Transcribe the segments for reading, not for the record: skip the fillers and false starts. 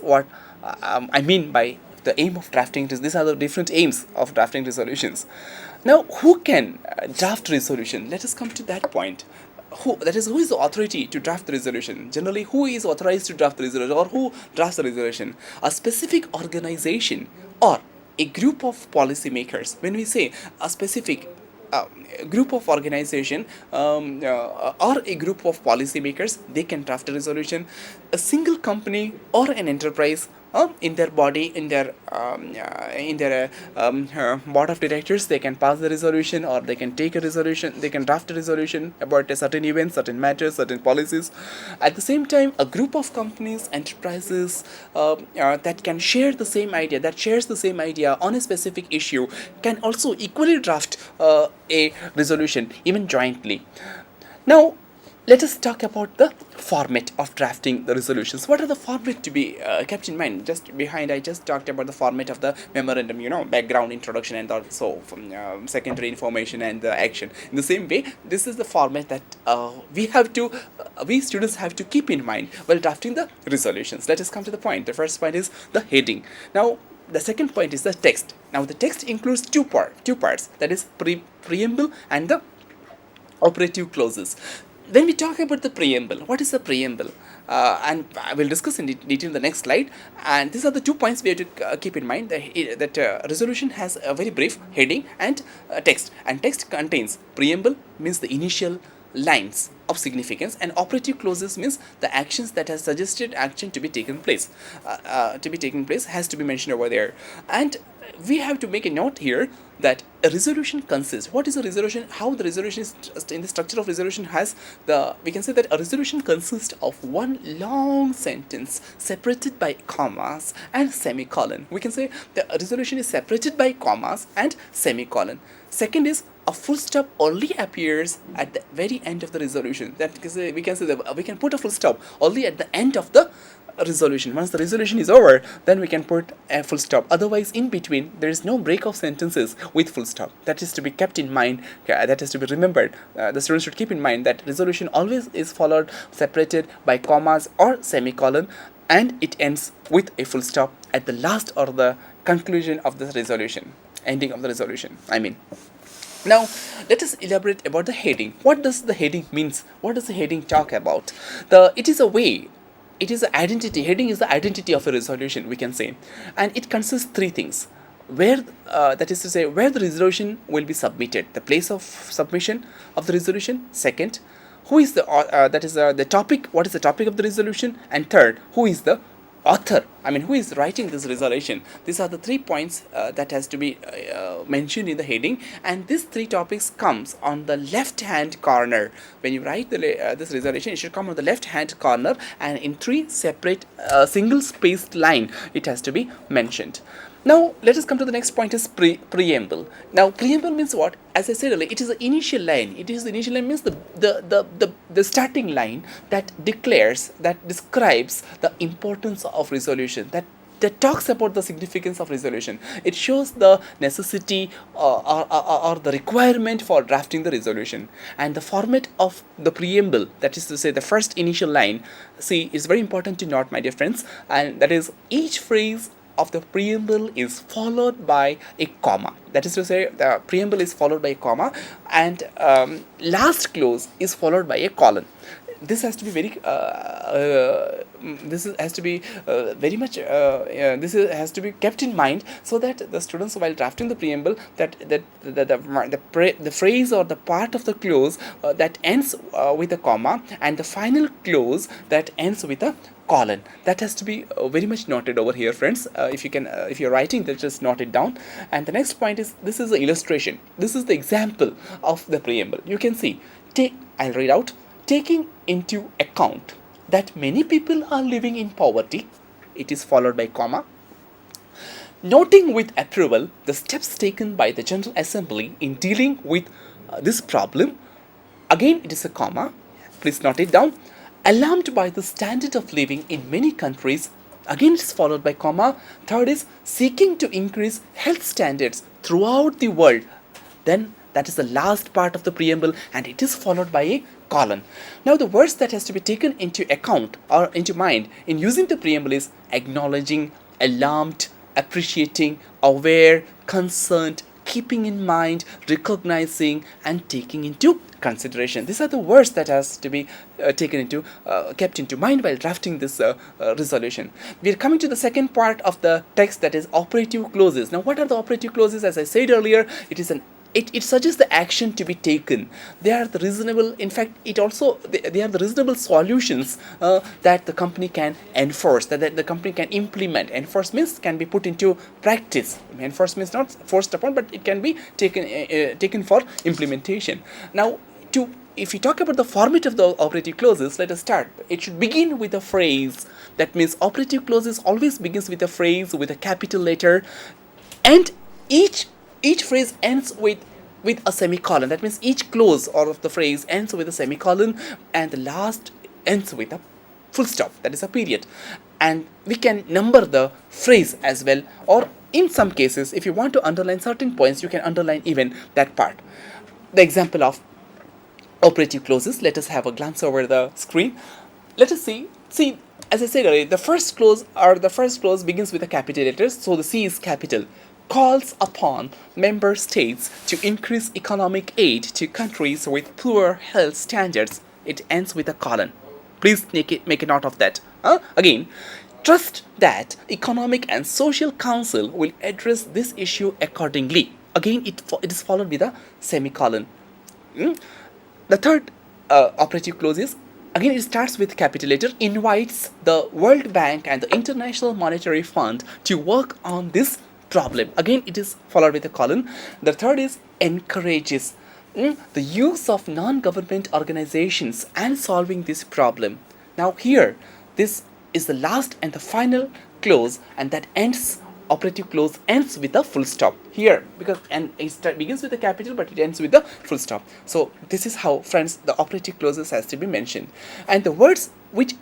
what I mean by the aim of drafting. These are the different aims of drafting resolutions. Now, who can draft resolution? Let us come to that point. Who is the authority to draft the resolution? Generally, who is authorized to draft the resolution, or who drafts the resolution? A specific organization or a group of policymakers. When we say a specific group of organization or a group of policymakers, they can draft a resolution. A single company or an enterprise in their body, in their board of directors, they can pass the resolution, or they can take a resolution, they can draft a resolution about a certain event, certain matters, certain policies. At the same time, a group of companies, enterprises that can share the same idea, that shares the same idea on a specific issue, can also equally draft a resolution, even jointly. Now, let us talk about the format of drafting the resolutions. What are the format to be kept in mind? Just behind, I just talked about the format of the memorandum, background, introduction, and also from secondary information and the action. In the same way, this is the format that we students have to keep in mind while drafting the resolutions. Let us come to the point. The first point is the heading. Now, the second point is the text. Now, the text includes two parts. That is preamble and the operative clauses. When we talk about the preamble, what is the preamble? And I will discuss in detail in the next slide. And these are the 2 points we have to keep in mind. That resolution has a very brief heading and text. And text contains preamble, means the initial lines of significance, and operative clauses means the actions that has suggested action to be taken place. Has to be mentioned over there. And we have to make a note here that a resolution consists. What is a resolution? How the resolution is in the structure of resolution has we can say that a resolution consists of one long sentence separated by commas and semicolon. We can say the resolution is separated by commas and semicolon. Second is a full stop only appears at the very end of the resolution. That we can say that we can put a full stop only at the end of the resolution. Once the resolution is over, then we can put a full stop. Otherwise, in between, there is no break of sentences with full stop. That is to be kept in mind. That is to be remembered. The students should keep in mind that resolution always is followed, separated by commas or semicolon, and it ends with a full stop at the last or the conclusion of the resolution, ending of the resolution, I mean. Now, let us elaborate about the heading. What does the heading means? What does the heading talk about? It is the identity. Heading is the identity of a resolution, we can say. And it consists 3 things. Where, that is to say, where the resolution will be submitted, the place of submission of the resolution. Second, who is the topic, what is the topic of the resolution. And third, who is the author, who is writing this resolution. These are the 3 points that has to be mentioned in the heading, and these 3 topics comes on the left hand corner. When you write this resolution, it should come on the left hand corner, and in 3 separate single spaced line it has to be mentioned. Now, let us come to the next point, is preamble. Now, preamble means what? As I said earlier, it is the initial line. It is the initial line means the starting line that declares, that describes the importance of resolution, that talks about the significance of resolution. It shows the necessity or the requirement for drafting the resolution. And the format of the preamble, that is to say the first initial line, see, is very important to note, my dear friends, and that is each phrase of the preamble is followed by a comma. That is to say, the preamble is followed by a comma, and last clause is followed by a colon. This has to be very has to be kept in mind, so that the students, while drafting the preamble, that the phrase or the part of the clause that ends with a comma, and the final clause that ends with a colon, that has to be very much noted over here, friends. If you're writing, then just note it down. And the next point is, this is the illustration. This is the example of the preamble. You can see, I'll read out. Taking into account that many people are living in poverty, it is followed by comma. Noting with approval the steps taken by the General Assembly in dealing with this problem, again it is a comma. Please note it down. Alarmed by the standard of living in many countries, again it is followed by comma. Third is seeking to increase health standards throughout the world, then That is the last part of the preamble, and it is followed by a colon. Now the words that has to be taken into account or into mind in using the preamble is acknowledging, alarmed, appreciating, aware, concerned, keeping in mind, recognizing, and taking into consideration. These are the words that has to be kept into mind while drafting this resolution. We are coming to the second part of the text, that is operative clauses. Now, what are the operative clauses? As I said earlier, it suggests the action to be taken. They are the reasonable, in fact, they are the reasonable solutions that the company can enforce, that the company can implement. Enforce means can be put into practice. Enforce means not forced upon, but it can be taken for implementation. Now, if you talk about the format of the operative clauses, let us start. It should begin with a phrase. That means operative clauses always begins with a phrase with a capital letter, and each phrase ends with a semicolon. That means each clause or of the phrase ends with a semicolon, and the last ends with a full stop, that is a period. And we can number the phrase as well, or in some cases, if you want to underline certain points, you can underline even that part. The example of operative clauses, let us have a glance over the screen. Let us see, as I said earlier, the first clause begins with a capital letters, so the C is capital. Calls upon member states to increase economic aid to countries with poor health standards. It ends with a colon. Please make a note of that. Again, trust that Economic and Social Council will address this issue accordingly. Again, it is followed with a semicolon. The third operative clause is, again, it starts with capital letter, invites the World Bank and the International Monetary Fund to work on this problem. Again, it is followed with a colon. The third is encourages the use of non-government organizations and solving this problem. Now here, this is the last and the final clause, and that operative clause ends with a full stop here, because it begins with a capital but it ends with a full stop. So this is how, friends, the operative clauses has to be mentioned. And the words which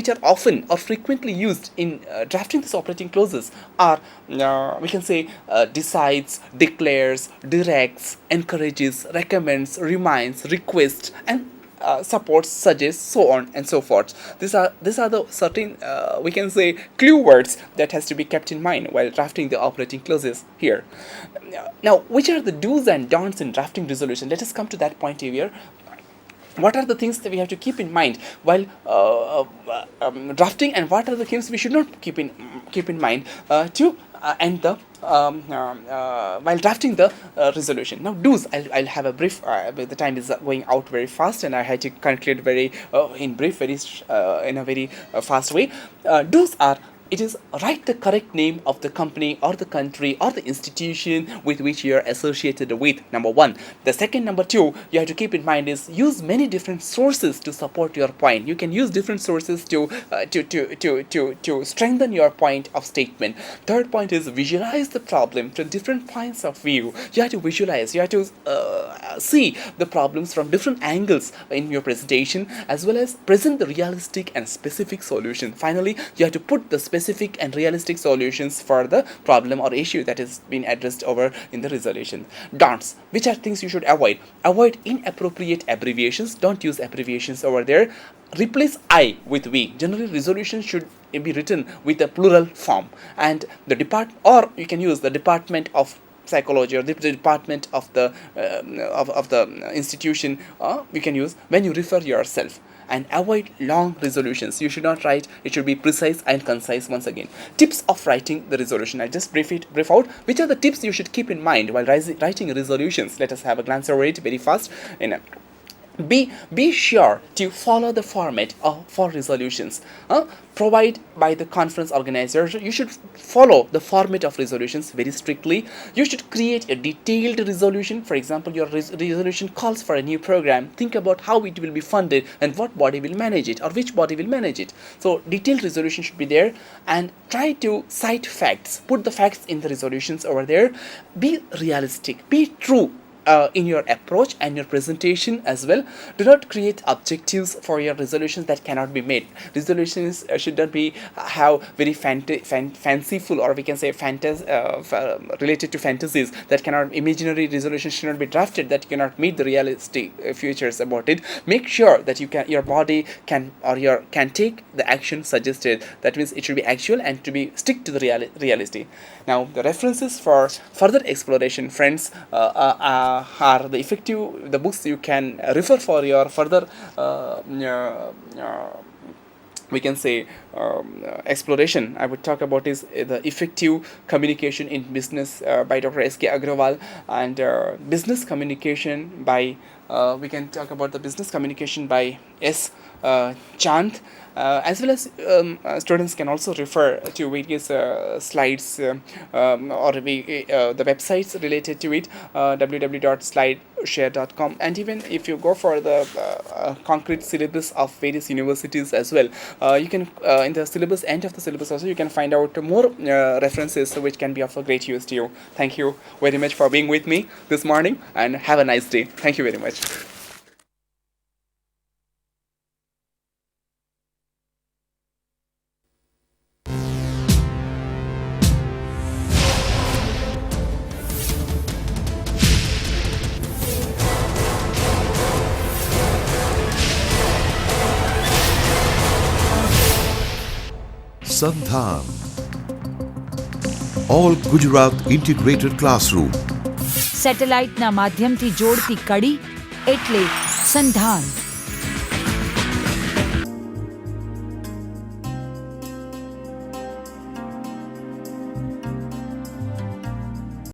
are often or frequently used in drafting these operating clauses are, we can say, decides, declares, directs, encourages, recommends, reminds, requests, and supports, suggests, so on and so forth. These are the certain, we can say, clue words that has to be kept in mind while drafting the operating clauses here. Now, which are the do's and don'ts in drafting resolution? Let us come to that point here. What are the things that we have to keep in mind while drafting, and what are the things we should not keep in mind to end the while drafting the resolution? Now, do's, I'll have a brief. The time is going out very fast, and I had to conclude very in a very fast way. Do's are: it is write the correct name of the company or the country or the institution with which you are associated with. Number one. The second, number two, you have to keep in mind is use many different sources to support your point. You can use different sources to strengthen your point of statement. Third point is visualize the problem from different points of view. You have to visualize. You have to see the problems from different angles in your presentation, as well as present the realistic and specific solution. Finally, you have to put the specific and realistic solutions for the problem or issue that is being addressed over in the resolution. Don'ts, which are things you should avoid. Avoid inappropriate abbreviations. Don't use abbreviations over there. Replace I with we. Generally, resolutions should be written with a plural form, and or you can use the Department of Psychology or the department of the institution. You can use when you refer yourself. And avoid long resolutions. You should not write. It should be precise and concise. Once again, tips of writing the resolution. I'll just brief out. Which are the tips you should keep in mind while writing resolutions? Let us have a glance over it very fast. Be sure to follow the format for resolutions provided by the conference organizer. You should follow the format of resolutions very strictly. You should create a detailed resolution. For example, your resolution calls for a new program. Think about how it will be funded and what body will manage it, or which body will manage it. So detailed resolution should be there, and try to cite facts. Put the facts in the resolutions over there. Be realistic. Be true in your approach and your presentation as well. Do not create objectives for your resolutions that cannot be made. Resolutions should not be have very fanciful, or we can say related to fantasies that cannot, imaginary resolutions should not be drafted that cannot meet the realistic futures about it. Make sure that your body can, or your can take the action suggested. That means it should be actual and to be stick to the reality. Now the references for further exploration, friends, are the books you can refer for your further we can say exploration. I would talk about is the effective communication in business by Dr. S.K. Agrawal, and business communication by we can talk about the business communication by S. Chand, as well as students can also refer to various slides or the websites related to it, www.slideshare.com, and even if you go for the concrete syllabus of various universities as well, you can in the syllabus, end of the syllabus also, you can find out more references which can be of a great use to you. Thank you very much for being with me this morning, and have a nice day. Thank you very much. SANDHAN, All Gujarat Integrated Classroom. સેટેલાઇટના માધ્યમથી જોડતી કડી એટલે સંધાન.